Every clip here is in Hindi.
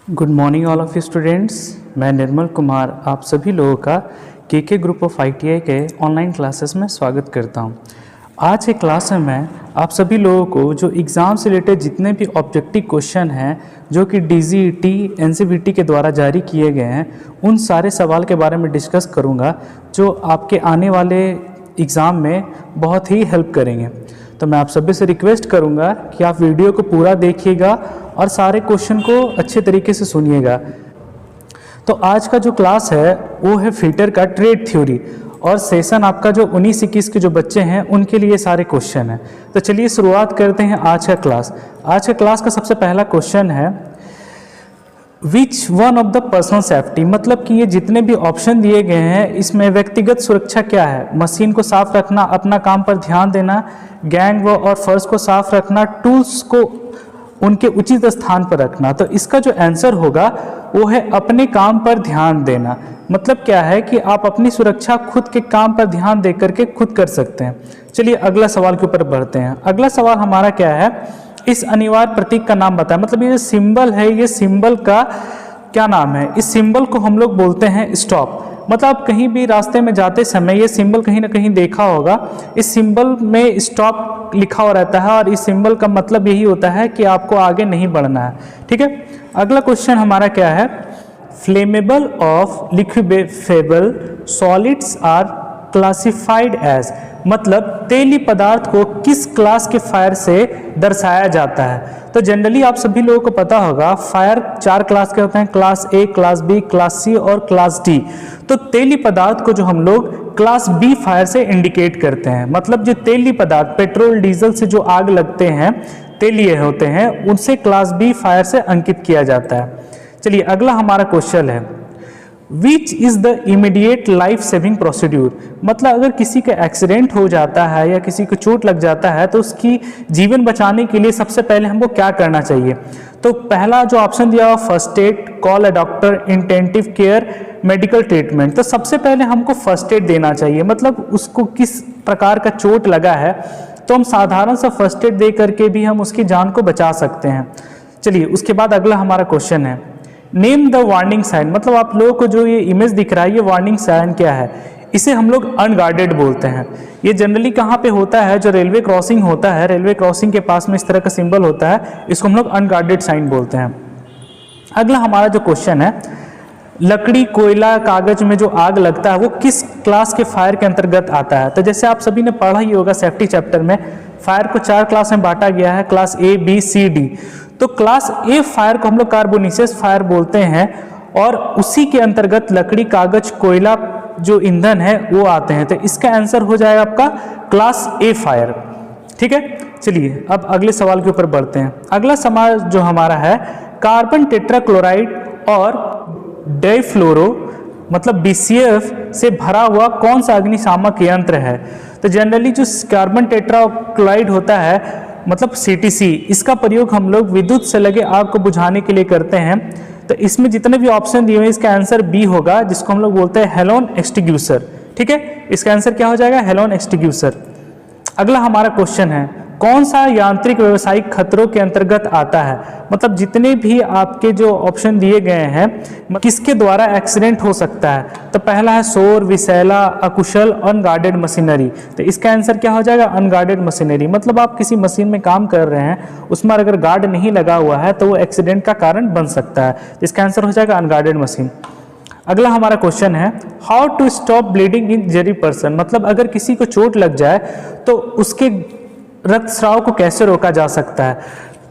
Good morning all of students. मैं निर्मल कुमार आप सभी लोगों का के ग्रुप ऑफ ITI के ऑनलाइन क्लासेस में स्वागत करता हूं। आज के क्लास में मैं आप सभी लोगों को जो एग्ज़ाम से रिलेटेड जितने भी ऑब्जेक्टिव क्वेश्चन हैं जो कि DGT NCVT के द्वारा जारी किए गए हैं उन सारे सवाल के बारे में डिस्कस करूंगा जो आपके आने वाले एग्ज़ाम में बहुत ही हेल्प करेंगे। तो मैं आप सभी से रिक्वेस्ट करूंगा कि आप वीडियो को पूरा देखिएगा और सारे क्वेश्चन को अच्छे तरीके से सुनिएगा। तो आज का जो क्लास है वो है फिल्टर का ट्रेड थ्योरी और सेशन आपका जो 19-21 के जो बच्चे हैं उनके लिए सारे क्वेश्चन हैं। तो चलिए शुरुआत करते हैं आज का क्लास। आज का क्लास का सबसे पहला क्वेश्चन है which one of the personal safety, मतलब कि ये जितने भी ऑप्शन दिए गए हैं इसमें व्यक्तिगत सुरक्षा क्या है? मशीन को साफ रखना, अपना काम पर ध्यान देना, गैंग व और फर्श को साफ रखना, टूल्स को उनके उचित स्थान पर रखना। तो इसका जो आंसर होगा वो है अपने काम पर ध्यान देना। मतलब क्या है कि आप अपनी सुरक्षा खुद के काम पर ध्यान दे करके खुद कर सकते हैं। चलिए अगला सवाल के ऊपर बढ़ते हैं। अगला सवाल हमारा क्या है, इस अनिवार्य प्रतीक का नाम बताएं। मतलब ये सिंबल है, ये सिंबल का क्या नाम है? इस सिंबल को हम लोग बोलते हैं स्टॉप। मतलब आप कहीं भी रास्ते में जाते समय ये सिंबल कहीं ना कहीं देखा होगा। इस सिंबल में स्टॉप लिखा हुआ रहता है और इस सिंबल का मतलब यही होता है कि आपको आगे नहीं बढ़ना है। ठीक है, अगला क्वेश्चन हमारा क्या है, flammable of liquefiable solids are classified as, मतलब तेली पदार्थ को किस क्लास के फायर से दर्शाया जाता है? तो जनरली आप सभी लोगों को पता होगा फायर 4 क्लास के होते हैं, class A, class B, class C और क्लास D। तो तेली पदार्थ को जो हम लोग क्लास B फायर से इंडिकेट करते हैं। मतलब जो तेली पदार्थ पेट्रोल डीजल से जो आग लगते हैं, तेलीय होते हैं, उनसे क्लास B फायर से अंकित किया जाता है। चलिए अगला हमारा क्वेश्चन है which is the immediate life saving procedure, मतलब अगर किसी का एक्सीडेंट हो जाता है या किसी को चोट लग जाता है तो उसकी जीवन बचाने के लिए सबसे पहले हमको क्या करना चाहिए? तो पहला जो ऑप्शन दिया हुआ first aid, call a doctor, intensive care, medical treatment. तो सबसे पहले हमको फर्स्ट एड देना चाहिए। मतलब उसको किस प्रकार का चोट लगा है तो हम साधारण सा फर्स्ट एड दे करके भी हम उसकी जान को बचा सकते हैं। चलिए उसके बाद अगला हमारा क्वेश्चन है नेम द वार्निंग साइन, मतलब आप लोगों को जो ये इमेज दिख रहा है ये वार्निंग साइन क्या है? इसे हम लोग अनगार्डेड बोलते हैं। ये जनरली कहाँ पे होता है? जो रेलवे क्रॉसिंग होता है, रेलवे क्रॉसिंग के पास में इस तरह का सिंबल होता है, इसको हम लोग अनगार्डेड साइन बोलते हैं। अगला हमारा जो क्वेश्चन है लकड़ी, कोयला, कागज में जो आग लगता है वो किस क्लास के फायर के अंतर्गत आता है? तो जैसे आप सभी ने पढ़ा ही होगा सेफ्टी चैप्टर में, फायर को 4 क्लास में बांटा गया है, class A, B, C, D। तो क्लास A फायर को हम लोग कार्बोनिशियस फायर बोलते हैं और उसी के अंतर्गत लकड़ी, कागज, कोयला जो ईंधन है वो आते हैं। तो इसका आंसर हो जाएगा आपका क्लास A फायर। ठीक है, चलिए अब अगले सवाल के ऊपर बढ़ते हैं। अगला सवाल जो हमारा है कार्बन टेट्राक्लोराइड और डाइफ्लोरो मतलब BCF से भरा हुआ कौन सा अग्निशामक यंत्र है? तो जनरली जो कार्बन टेट्राक्लोराइड होता है मतलब CTC, इसका प्रयोग हम लोग विद्युत से लगे आग को बुझाने के लिए करते हैं। तो इसमें जितने भी ऑप्शन दिए हुए हैं इसका आंसर B होगा, जिसको हम लोग बोलते हैं हेलोन एक्सटिंग्विशर। ठीक है, इसका आंसर क्या हो जाएगा? Halon extinguisher. अगला हमारा क्वेश्चन है कौन सा यांत्रिक व्यावसायिक खतरों के अंतर्गत आता है? मतलब जितने भी आपके जो ऑप्शन दिए गए हैं किसके द्वारा एक्सीडेंट हो सकता है? तो पहला है शोर, विषैला, अकुशल, अनगार्डेड मशीनरी। तो इसका आंसर क्या हो जाएगा? Unguarded machinery. मतलब आप किसी मशीन में काम कर रहे हैं, उसमें अगर गार्ड नहीं लगा हुआ है तो वो एक्सीडेंट का कारण बन सकता है। इसका आंसर हो जाएगा अनगार्डेड मशीन। अगला हमारा क्वेश्चन है how to stop bleeding in injury person, मतलब अगर किसी को चोट लग जाए तो उसके रक्तस्राव को कैसे रोका जा सकता है?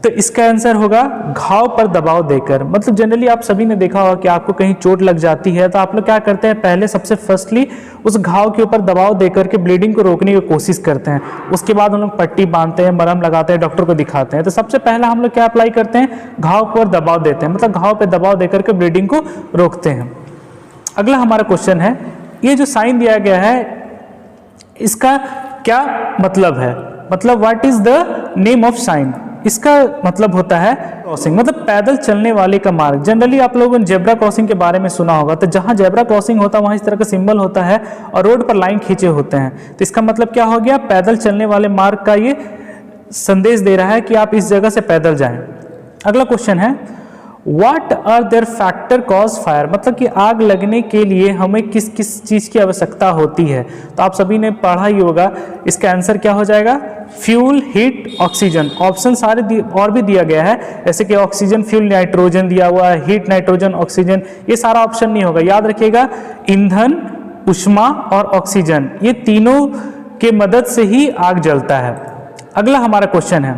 तो इसका आंसर होगा घाव पर दबाव देकर। मतलब जनरली आप सभी ने देखा होगा कि आपको कहीं चोट लग जाती है तो आप लोग क्या करते हैं, पहले सबसे फर्स्टली उस घाव के ऊपर दबाव देकर के ब्लीडिंग को रोकने की कोशिश करते हैं। उसके बाद हम लोग पट्टी बांधते हैं, मरहम लगाते हैं, डॉक्टर को दिखाते हैं। तो सबसे पहला हम लोग क्या अप्लाई करते हैं, घाव पर दबाव देते हैं, मतलब घाव पर दबाव देकर के ब्लीडिंग को रोकते हैं। अगला हमारा क्वेश्चन है ये जो साइन दिया गया है इसका क्या मतलब है? मतलब what is the name of sine? इसका मतलब होता है क्रॉसिंग, मतलब पैदल चलने वाले का मार्ग। जनरली आप लोगों ने जेब्रा क्रॉसिंग के बारे में सुना होगा। तो जहां जेब्रा क्रॉसिंग होता है वहां इस तरह का सिंबल होता है और रोड पर लाइन खींचे होते हैं। तो इसका मतलब क्या हो गया, पैदल चलने वाले मार्ग का ये संदेश दे रहा है कि आप इस जगह से पैदल जाएं। अगला क्वेश्चन है what are there factor cause fire, मतलब कि आग लगने के लिए हमें किस किस चीज़ की आवश्यकता होती है। तो आप सभी ने पढ़ा ही होगा, इसका आंसर क्या हो जाएगा, फ्यूल, हीट, ऑक्सीजन। ऑप्शन सारे और भी दिया गया है, जैसे कि ऑक्सीजन, फ्यूल, नाइट्रोजन दिया हुआ है, हीट, नाइट्रोजन, ऑक्सीजन, ये सारा ऑप्शन नहीं होगा। याद रखिएगा, ईंधन, ऊष्मा और ऑक्सीजन, ये तीनों के मदद से ही आग जलता है। अगला हमारा क्वेश्चन है,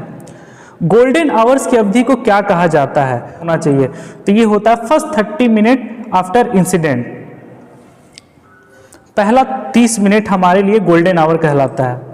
गोल्डन आवर्स की अवधि को क्या कहा जाता है, होना चाहिए। तो ये होता है फर्स्ट 30 मिनट आफ्टर इंसिडेंट, पहला 30 मिनट हमारे लिए गोल्डन आवर कहलाता है।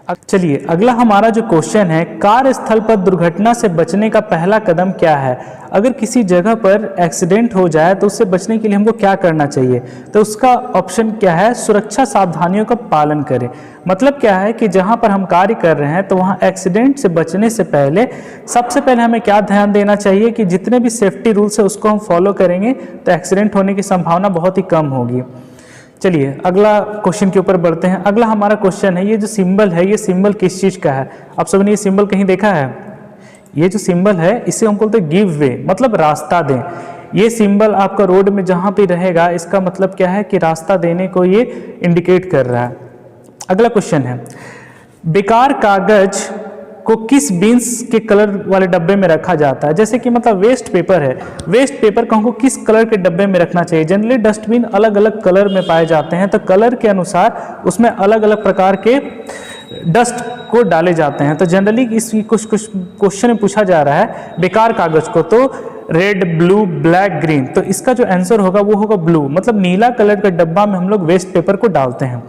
अब चलिए अगला हमारा जो क्वेश्चन है, कार्यस्थल पर दुर्घटना से बचने का पहला कदम क्या है। अगर किसी जगह पर एक्सीडेंट हो जाए तो उससे बचने के लिए हमको क्या करना चाहिए। तो उसका ऑप्शन क्या है, सुरक्षा सावधानियों का पालन करें। मतलब क्या है कि जहां पर हम कार्य कर रहे हैं तो वहां एक्सीडेंट से बचने से पहले सबसे पहले हमें क्या ध्यान देना चाहिए कि जितने भी सेफ्टी रूल्स है उसको हम फॉलो करेंगे तो एक्सीडेंट होने की संभावना बहुत ही कम होगी। चलिए अगला क्वेश्चन के ऊपर बढ़ते हैं। अगला हमारा क्वेश्चन है, ये जो सिंबल है, ये सिंबल किस चीज़ का है। आप सबने ये सिंबल कहीं देखा है? ये जो सिंबल है इसे हम बोलते हैं गिव वे, मतलब रास्ता दें। ये सिंबल आपका रोड में जहाँ भी रहेगा, इसका मतलब क्या है कि रास्ता देने को ये इंडिकेट कर रहा है। अगला क्वेश्चन है, बेकार कागज को किस बीन्स के कलर वाले डब्बे में रखा जाता है। जैसे कि मतलब वेस्ट पेपर है, वेस्ट पेपर को हमको किस कलर के डब्बे में रखना चाहिए। जनरली डस्टबिन अलग अलग कलर में पाए जाते हैं, तो कलर के अनुसार उसमें अलग अलग प्रकार के डस्ट को डाले जाते हैं। तो जनरली इस कुछ क्वेश्चन में पूछा जा रहा है बेकार कागज को, तो रेड, ब्लू, ब्लैक, ग्रीन, तो इसका जो आंसर होगा वो होगा ब्लू, मतलब नीला कलर का डब्बा में हम लोग वेस्ट पेपर को डालते हैं।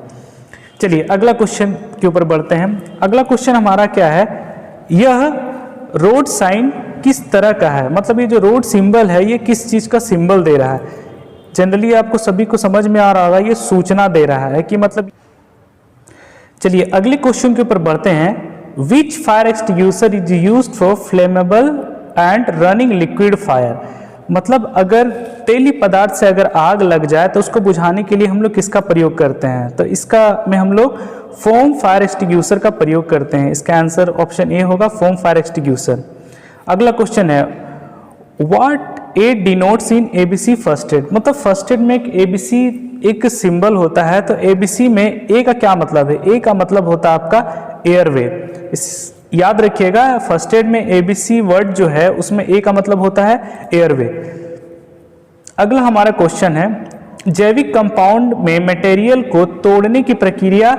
चलिए अगला क्वेश्चन के ऊपर बढ़ते हैं। अगला क्वेश्चन हमारा क्या है, यह रोड साइन किस तरह का है। मतलब ये जो रोड सिंबल है ये किस चीज़ का सिंबल दे रहा है। जनरली आपको सभी को समझ में आ रहा होगा, ये सूचना दे रहा है कि मतलब। चलिए अगले क्वेश्चन के ऊपर बढ़ते हैं, which fire extinguisher is used for flammable and running liquid fire. मतलब अगर तेली पदार्थ से अगर आग लग जाए तो उसको बुझाने के लिए हम लोग किसका प्रयोग करते हैं। तो इसका में हम लोग फोम फायर एक्सटिंग्विशर का प्रयोग करते हैं। इसका आंसर ऑप्शन ए होगा, फोम फायर एक्सटिंग्विशर। अगला क्वेश्चन है, what A denotes in ABC first aid. मतलब फर्स्ट एड में एक एबीसी एक सिंबल होता है, तो एबीसी में ए का क्या मतलब है। ए का मतलब होता है आपका एयरवे। याद रखिएगा, फर्स्ट एड में एबीसी वर्ड जो है उसमें ए का मतलब होता है एयरवे। अगला हमारा क्वेश्चन है, जैविक कंपाउंड में मटेरियल को तोड़ने की प्रक्रिया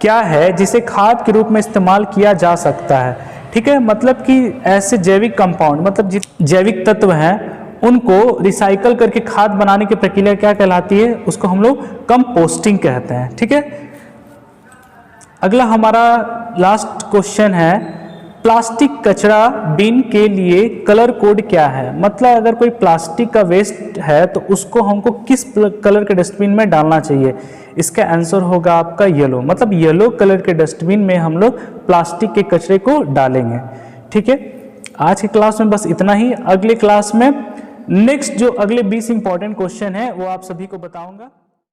क्या है जिसे खाद के रूप में इस्तेमाल किया जा सकता है। ठीक है, मतलब कि ऐसे जैविक कंपाउंड, मतलब जैविक तत्व हैं उनको रिसाइकल करके खाद बनाने की प्रक्रिया क्या कहलाती है, उसको हम लोग कंपोस्टिंग कहते हैं। ठीक है, अगला हमारा लास्ट क्वेश्चन है, प्लास्टिक कचरा बिन के लिए कलर कोड क्या है। मतलब अगर कोई प्लास्टिक का वेस्ट है तो उसको हमको किस कलर के डस्टबिन में डालना चाहिए। इसका आंसर होगा आपका येलो, मतलब येलो कलर के डस्टबिन में हम लोग प्लास्टिक के कचरे को डालेंगे। ठीक है, आज की क्लास में बस इतना ही। अगले क्लास में नेक्स्ट जो अगले 20 इंपॉर्टेंट क्वेश्चन है वो आप सभी को बताऊंगा।